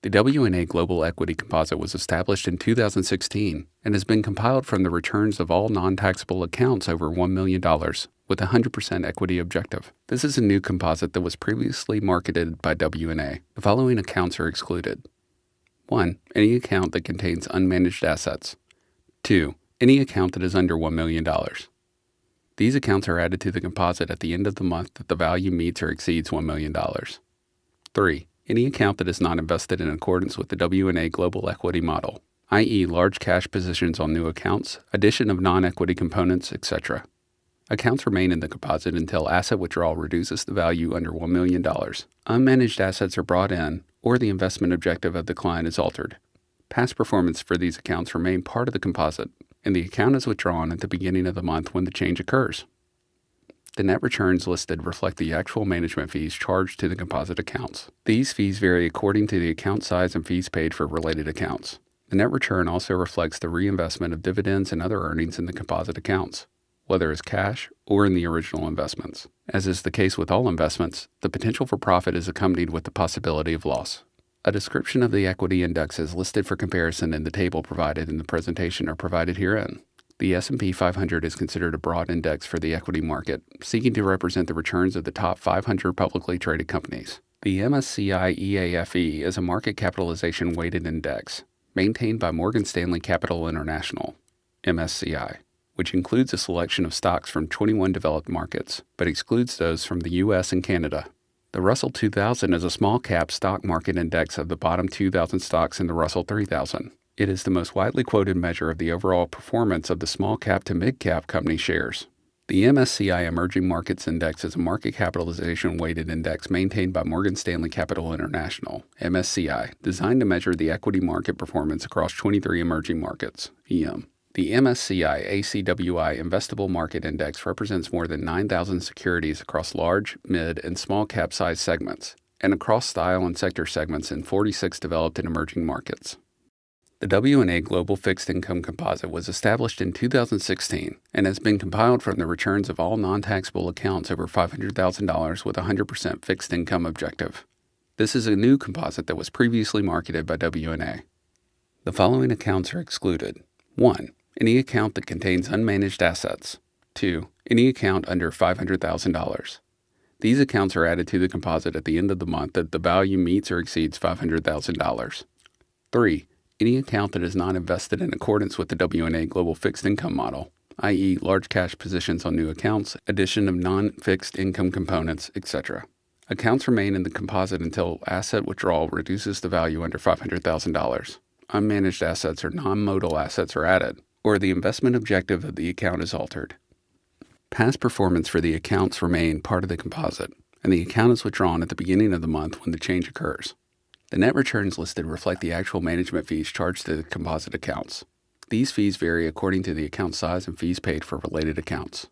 The WNA Global Equity Composite was established in 2016 and has been compiled from the returns of all non-taxable accounts over $1 million with a 100% equity objective. This is a new composite that was previously marketed by WNA. The following accounts are excluded. 1. Any account that contains unmanaged assets. 2. Any account that is under $1 million. These accounts are added to the composite at the end of the month that the value meets or exceeds $1 million. 3. Any account that is not invested in accordance with the WNA Global Equity Model, i.e. large cash positions on new accounts, addition of non-equity components, etc. Accounts remain in the composite until asset withdrawal reduces the value under $1 million, unmanaged assets are brought in, or the investment objective of the client is altered. Past performance for these accounts remain part of the composite, and the account is withdrawn at the beginning of the month when the change occurs. The net returns listed reflect the actual management fees charged to the composite accounts. These fees vary according to the account size and fees paid for related accounts. The net return also reflects the reinvestment of dividends and other earnings in the composite accounts, whether as cash or in the original investments. As is the case with all investments, the potential for profit is accompanied with the possibility of loss. A description of the equity indexes listed for comparison in the table provided in the presentation are provided herein. The S&P 500 is considered a broad index for the equity market, seeking to represent the returns of the top 500 publicly traded companies. The MSCI EAFE is a market capitalization weighted index, maintained by Morgan Stanley Capital International, MSCI, which includes a selection of stocks from 21 developed markets, but excludes those from the U.S. and Canada. The Russell 2000 is a small-cap stock market index of the bottom 2,000 stocks in the Russell 3000. It is the most widely quoted measure of the overall performance of the small-cap to mid-cap company shares. The MSCI Emerging Markets Index is a market capitalization weighted index maintained by Morgan Stanley Capital International, MSCI, designed to measure the equity market performance across 23 emerging markets, EM. The MSCI ACWI Investable Market Index represents more than 9,000 securities across large, mid, and small cap size segments, and across style and sector segments in 46 developed and emerging markets. The WNA Global Fixed Income Composite was established in 2016 and has been compiled from the returns of all non-taxable accounts over $500,000 with a 100% fixed income objective. This is a new composite that was previously marketed by WNA. The following accounts are excluded. 1. Any account that contains unmanaged assets. 2. Any account under $500,000. These accounts are added to the composite at the end of the month that the value meets or exceeds $500,000. 3. Any account that is not invested in accordance with the WNA Global Fixed Income Model, i.e. large cash positions on new accounts, addition of non-fixed income components, etc. Accounts remain in the composite until asset withdrawal reduces the value under $500,000. Unmanaged assets or non-modal assets are added, or the investment objective of the account is altered. Past performance for the accounts remain part of the composite, and the account is withdrawn at the beginning of the month when the change occurs. The net returns listed reflect the actual management fees charged to the composite accounts. These fees vary according to the account size and fees paid for related accounts.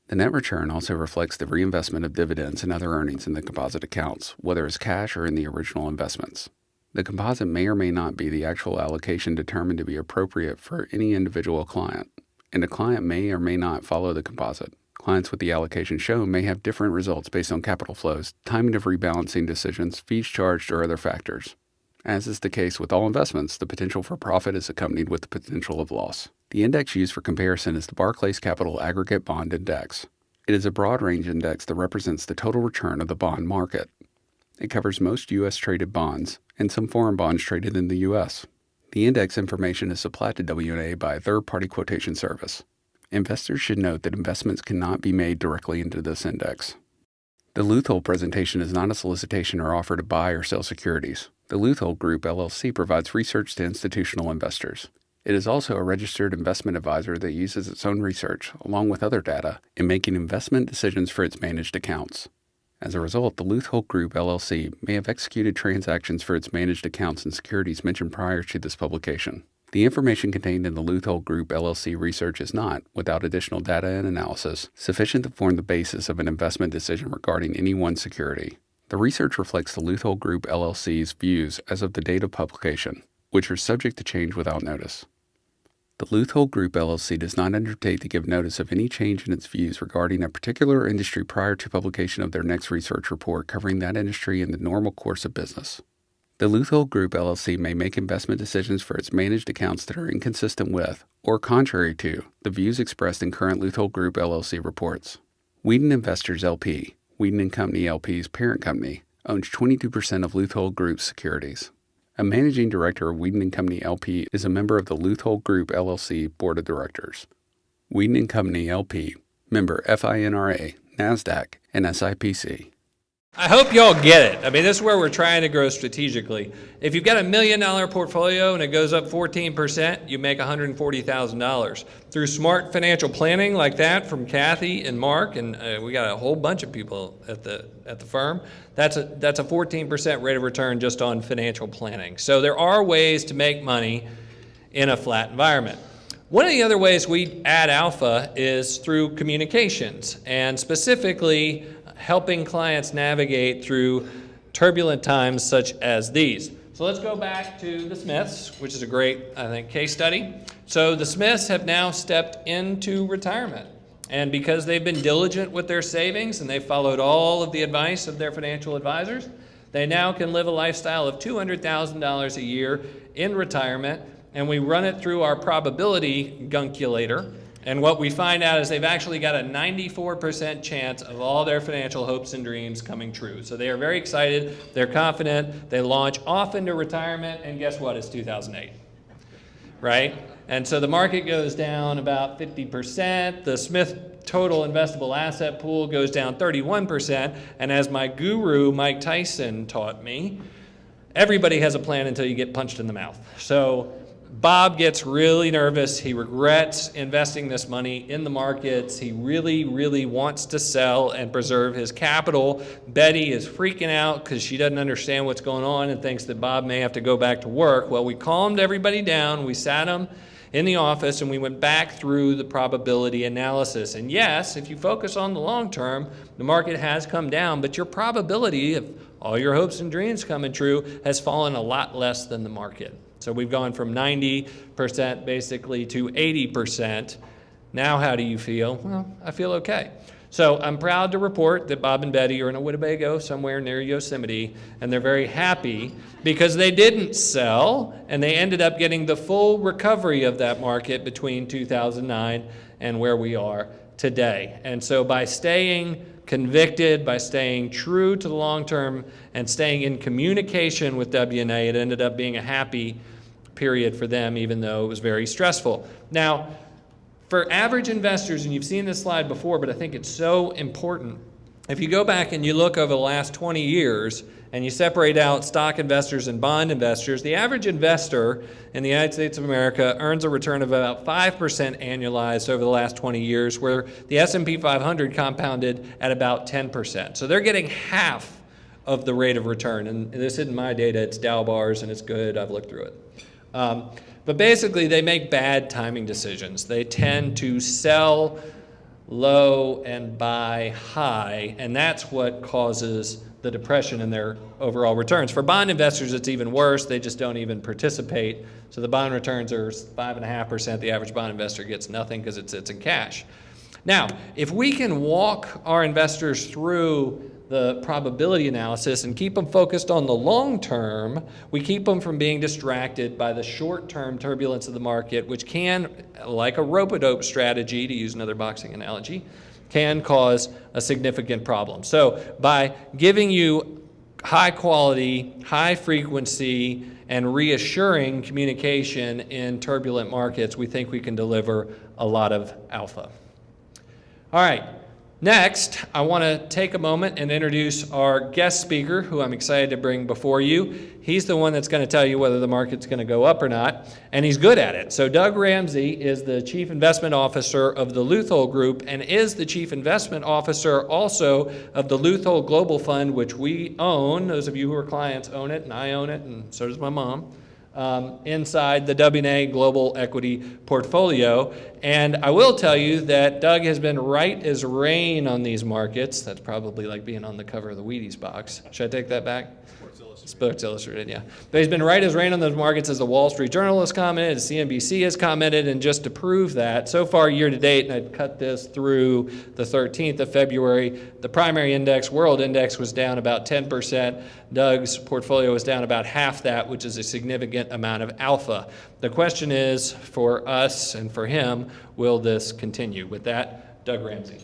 The net return also reflects the reinvestment of dividends and other earnings in the composite accounts, whether as cash or in the original investments. The composite may or may not be the actual allocation determined to be appropriate for any individual client, and a client may or may not follow the composite. Clients with the allocation shown may have different results based on capital flows, timing of rebalancing decisions, fees charged, or other factors. As is the case with all investments, the potential for profit is accompanied with the potential of loss. The index used for comparison is the Barclays Capital Aggregate Bond Index. It is a broad-range index that represents the total return of the bond market. It covers most U.S.-traded bonds and some foreign bonds traded in the U.S. The index information is supplied to WNA by a third-party quotation service. Investors should note that investments cannot be made directly into this index. The Leuthold presentation is not a solicitation or offer to buy or sell securities. The Leuthold Group, LLC provides research to institutional investors. It is also a registered investment advisor that uses its own research, along with other data, in making investment decisions for its managed accounts. As a result, the Leuthold Group, LLC may have executed transactions for its managed accounts and securities mentioned prior to this publication. The information contained in the Leuthold Group LLC research is not, without additional data and analysis, sufficient to form the basis of an investment decision regarding any one security. The research reflects the Leuthold Group LLC's views as of the date of publication, which are subject to change without notice. The Leuthold Group LLC does not undertake to give notice of any change in its views regarding a particular industry prior to publication of their next research report covering that industry in the normal course of business. The Luthold Group LLC may make investment decisions for its managed accounts that are inconsistent with or contrary to the views expressed in current Luthold Group LLC reports. Wheaton Investors LP, Wheaton & Company LP's parent company, owns 22% of Luthold Group's securities. A managing director of Wheaton & Company LP is a member of the Luthold Group LLC Board of Directors. Wheaton & Company LP, member FINRA, NASDAQ, and SIPC. I hope y'all get it. I mean, this is where we're trying to grow strategically. If you've got $1 million portfolio and it goes up 14%, you make $140,000. Through smart financial planning like that from Kathy and Mark, and we got a whole bunch of people at the firm, that's a 14% rate of return just on financial planning. So there are ways to make money in a flat environment. One of the other ways we add alpha is through communications, and specifically helping clients navigate through turbulent times such as these. So let's go back to the Smiths, which is a great, I think, case study. So the Smiths have now stepped into retirement. And because they've been diligent with their savings and they've followed all of the advice of their financial advisors, they now can live a lifestyle of $200,000 a year in retirement. And we run it through our probability gunculator. And what we find out is they've actually got a 94% chance of all their financial hopes and dreams coming true. So they are very excited, they're confident, they launch off into retirement, and guess what? It's 2008, right? And so the market goes down about 50%, the Smith total investable asset pool goes down 31%, and as my guru, Mike Tyson, taught me, everybody has a plan until you get punched in the mouth. So Bob gets really nervous. He regrets investing this money in the markets. He really, really wants to sell and preserve his capital. Betty is freaking out because she doesn't understand what's going on and thinks that Bob may have to go back to work. Well, we calmed everybody down. We sat them in the office and we went back through the probability analysis. And yes, if you focus on the long term, the market has come down, but your probability of all your hopes and dreams coming true has fallen a lot less than the market. So we've gone from 90% basically to 80%. Now how do you feel? Well, I feel okay. So I'm proud to report that Bob and Betty are in a Winnebago somewhere near Yosemite, and they're very happy because they didn't sell, and they ended up getting the full recovery of that market between 2009 and where we are today. And so by staying convicted, by staying true to the long term and staying in communication with WNA, it ended up being a happy period for them, even though it was very stressful. Now, for average investors, and you've seen this slide before, but I think it's so important, if you go back and you look over the last 20 years and you separate out stock investors and bond investors, the average investor in the United States of America earns a return of about 5% annualized over the last 20 years, where the S&P 500 compounded at about 10%. So they're getting half of the rate of return. And this isn't my data, it's Dalbar's, and it's good, I've looked through it. But basically, they make bad timing decisions. They tend to sell low and buy high, and that's what causes the depression in their overall returns. For bond investors, it's even worse. They just don't even participate. So the bond returns are 5.5%. The average bond investor gets nothing because it sits in cash. Now, if we can walk our investors through the probability analysis and keep them focused on the long term, we keep them from being distracted by the short-term turbulence of the market, which can, like a rope-a-dope strategy, to use another boxing analogy, can cause a significant problem. So by giving you high quality, high frequency, and reassuring communication in turbulent markets, we think we can deliver a lot of alpha. All right. Next, I want to take a moment and introduce our guest speaker, who I'm excited to bring before you. He's the one that's going to tell you whether the market's going to go up or not, and he's good at it. So Doug Ramsey is the Chief Investment Officer of the Luthold Group and is the Chief Investment Officer also of the Luthold Global Fund, which we own. Those of you who are clients own it, and I own it, and so does my mom. Inside the WNA Global Equity Portfolio. And I will tell you that Doug has been right as rain on these markets. That's probably like being on the cover of the Wheaties box. Should I take that back? Sports Illustrated, yeah. But he's been right as rain on those markets, as the Wall Street Journal has commented, as CNBC has commented, and just to prove that, so far year to date, and I've cut this through the 13th of February, the primary index, world index, was down about 10%. Doug's portfolio was down about half that, which is a significant amount of alpha. The question is, for us and for him, will this continue? With that, Doug Ramsey.